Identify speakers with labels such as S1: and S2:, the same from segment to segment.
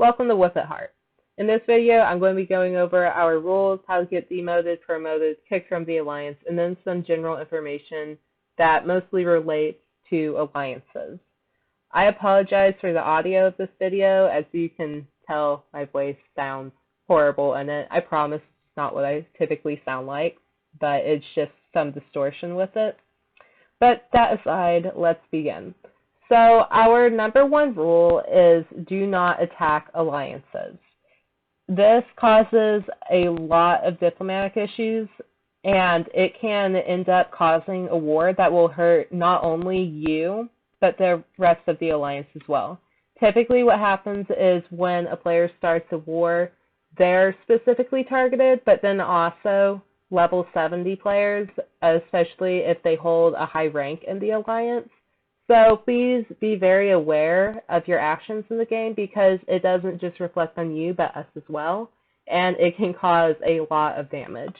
S1: Welcome to With It Heart. In this video, I'm going to be going over our rules, how to get demoted, promoted, kicked from the alliance, and then some general information that mostly relates to alliances. I apologize for the audio of this video. As you can tell, my voice sounds horrible in it. I promise it's not what I typically sound like, but it's just some distortion with it. But that aside, let's begin. So our number one rule is do not attack alliances. This causes a lot of diplomatic issues, and it can end up causing a war that will hurt not only you, but the rest of the alliance as well. Typically what happens is when a player starts a war, they're specifically targeted, but then also level 70 players, especially if they hold a high rank in the alliance. So please be very aware of your actions in the game because it doesn't just reflect on you, but us as well, and it can cause a lot of damage.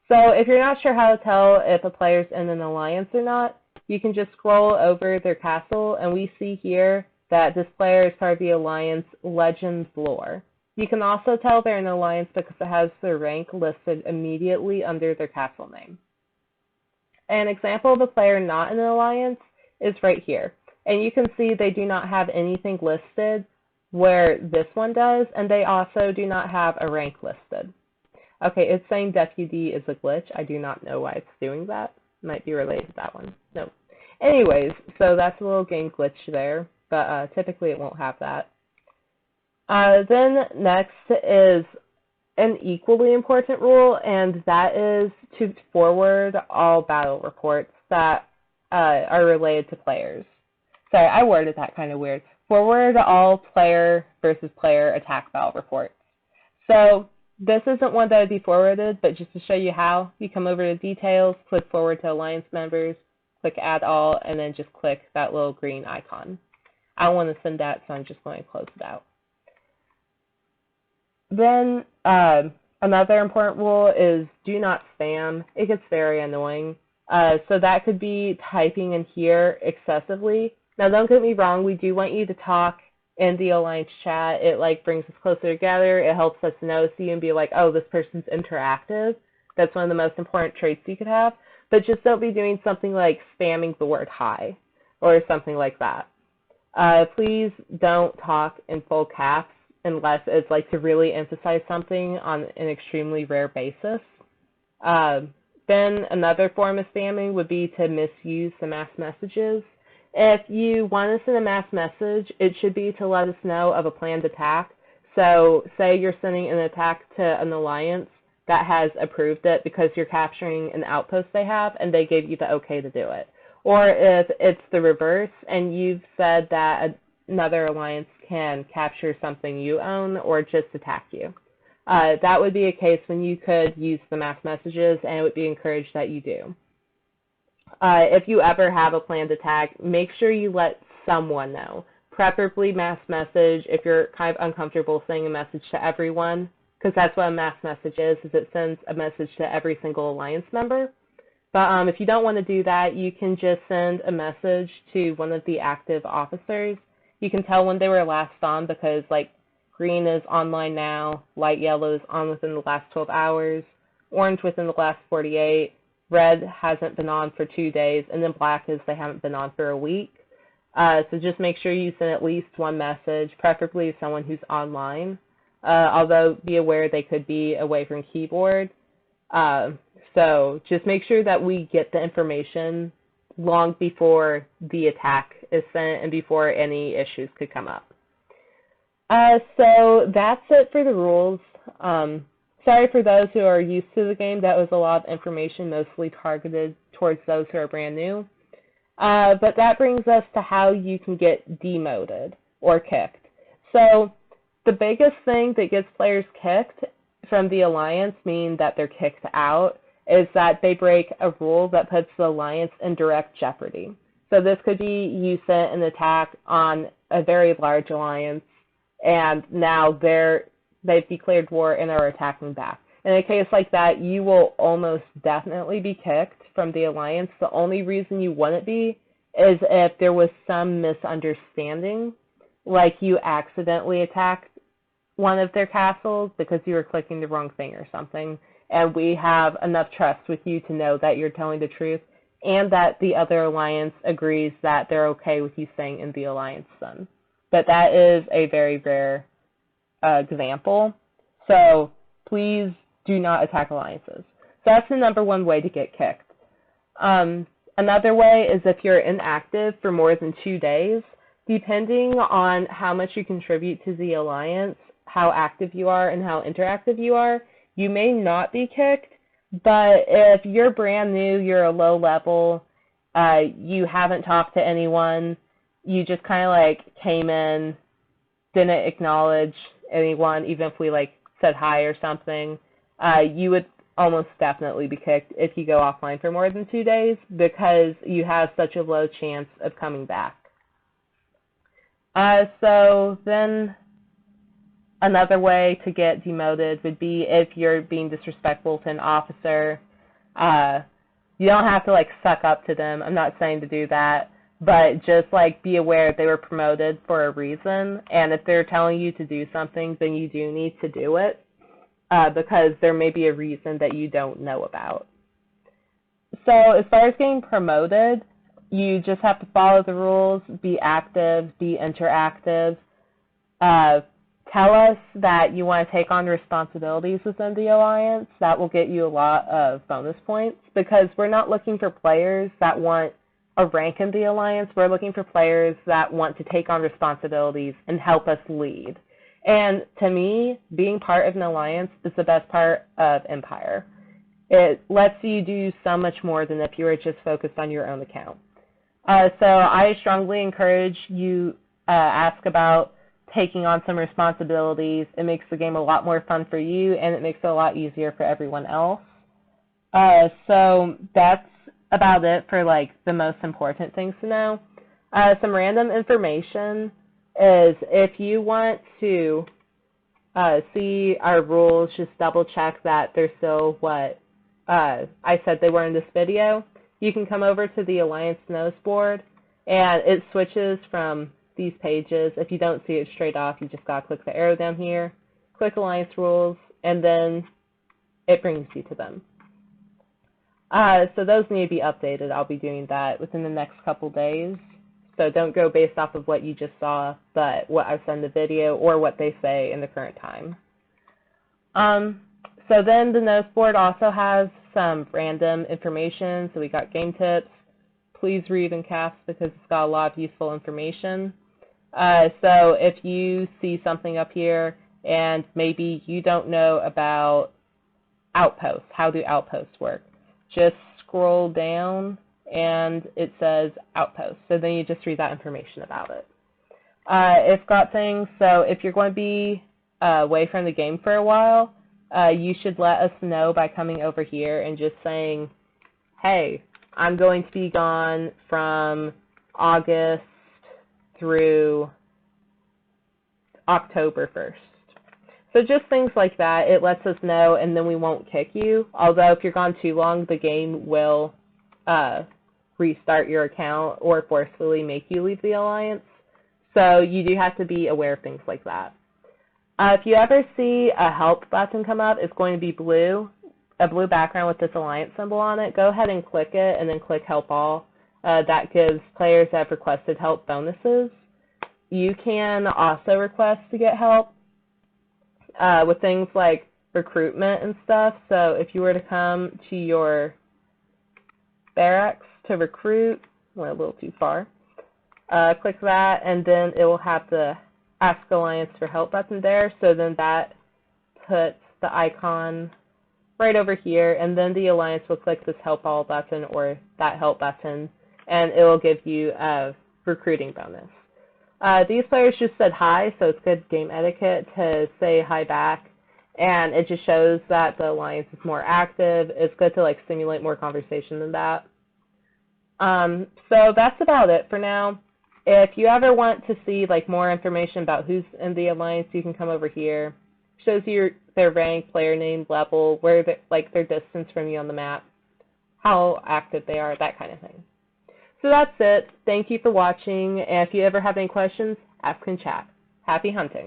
S1: So if you're not sure how to tell if a player's in an alliance or not, you can just scroll over their castle, and we see here that this player is part of the alliance Legends lore. You can also tell they're in an alliance because it has their rank listed immediately under their castle name. An example of a player not in an alliance is right here. And you can see they do not have anything listed where this one does, and they also do not have a rank listed. Okay, it's saying deputy is a glitch. I do not know why it's doing that. Might be related to that one. No. Anyways, so that's a little game glitch there, but typically it won't have that. Then next is an equally important rule, and that is to forward all battle reports that are related to players. Sorry, I worded that kind of weird. Forward all player versus player attack battle reports. So this isn't one that would be forwarded, but just to show you how, you come over to details, click forward to alliance members, click add all, and then just click that little green icon. I don't want to send that, so I'm just going to close it out. Then another important rule is do not spam. It gets very annoying. So that could be typing in here excessively. Now, don't get me wrong, we do want you to talk in the alliance chat. It brings us closer together. It helps us notice you and be like, oh, this person's interactive. That's one of the most important traits you could have. But just don't be doing something like spamming the word hi or something like that. Please don't talk in full caps unless it's to really emphasize something on an extremely rare basis. Then another form of spamming would be to misuse the mass messages. If you want to send a mass message, it should be to let us know of a planned attack. So say you're sending an attack to an alliance that has approved it because you're capturing an outpost they have and they gave you the okay to do it. Or if it's the reverse and you've said that another alliance can capture something you own or just attack you. That would be a case when you could use the mass messages, and it would be encouraged that you do. If you ever have a planned attack, make sure you let someone know, preferably mass message if you're kind of uncomfortable sending a message to everyone, because that's what a mass message is it sends a message to every single alliance member. But if you don't want to do that, you can just send a message to one of the active officers. You can tell when they were last on because, green is online now, light yellow is on within the last 12 hours, orange within the last 48, red hasn't been on for 2 days, and then black is they haven't been on for a week. So just make sure you send at least one message, preferably to someone who's online, although be aware they could be away from keyboard. So just make sure that we get the information long before the attack is sent and before any issues could come up. So that's it for the rules. Sorry for those who are used to the game. That was a lot of information, mostly targeted towards those who are brand new. But that brings us to how you can get demoted or kicked. So the biggest thing that gets players kicked from the alliance, meaning that they're kicked out, is that they break a rule that puts the alliance in direct jeopardy. So this could be you sent an attack on a very large alliance, and now they've declared war and are attacking back. In a case like that, you will almost definitely be kicked from the alliance. The only reason you wouldn't be is if there was some misunderstanding, like you accidentally attacked one of their castles because you were clicking the wrong thing or something, and we have enough trust with you to know that you're telling the truth and that the other alliance agrees that they're okay with you staying in the alliance then. But that is a very rare example. So please do not attack alliances. So that's the number one way to get kicked. Another way is if you're inactive for more than 2 days, depending on how much you contribute to the alliance, how active you are, and how interactive you are, you may not be kicked. But if you're brand new, you're a low level, you haven't talked to anyone, you just kind of like came in, didn't acknowledge anyone, even if we like said hi or something, you would almost definitely be kicked if you go offline for more than 2 days because you have such a low chance of coming back. So then another way to get demoted would be if you're being disrespectful to an officer. You don't have to like suck up to them. I'm not saying to do that, but just like be aware they were promoted for a reason, and if they're telling you to do something, then you do need to do it because there may be a reason that you don't know about. So as far as getting promoted, you just have to follow the rules, be active, be interactive. Tell us that you want to take on responsibilities within the alliance. That will get you a lot of bonus points because we're not looking for players that want a rank in the alliance. We're looking for players that want to take on responsibilities and help us lead. And to me, being part of an alliance is the best part of Empire. It lets you do so much more than if you were just focused on your own account. So I strongly encourage you ask about taking on some responsibilities. It makes the game a lot more fun for you, and it makes it a lot easier for everyone else. So that's about it for like the most important things to know. Some random information is if you want to see our rules, just double check that they're still what I said they were in this video. You can come over to the Alliance Notes board, and it switches from these pages. If you don't see it straight off, you just got to click the arrow down here, click Alliance Rules, and then it brings you to them. So those need to be updated. I'll be doing that within the next couple days. So don't go based off of what you just saw, but what I said in the video or what they say in the current time. So then the notes board also has some random information. So we got game tips. Please read and cast because it's got a lot of useful information. So if you see something up here and maybe you don't know about outposts, how do outposts work? Just scroll down and it says outposts. So then you just read that information about it. It's got things, so if you're going to be away from the game for a while, you should let us know by coming over here and just saying, hey, I'm going to be gone from August through October 1st. So just things like that, it lets us know and then we won't kick you. Although if you're gone too long, the game will restart your account or forcefully make you leave the alliance. So you do have to be aware of things like that. If you ever see a help button come up, it's going to be blue, a blue background with this alliance symbol on it. Go ahead and click it and then click help all. That gives players that have requested help bonuses. You can also request to get help with things like recruitment and stuff. So if you were to come to your barracks to recruit, went a little too far, click that and then it will have the Ask Alliance for Help button there. So then that puts the icon right over here, and then the Alliance will click this Help All button or that Help button, and it will give you a recruiting bonus. These players just said hi, so it's good game etiquette to say hi back, and it just shows that the Alliance is more active. It's good to like stimulate more conversation than that. So that's about it for now. If you ever want to see like more information about who's in the Alliance, you can come over here. Shows you their rank, player name, level, where like their distance from you on the map, how active they are, that kind of thing. So that's it. Thank you for watching. And if you ever have any questions, ask in chat. Happy hunting.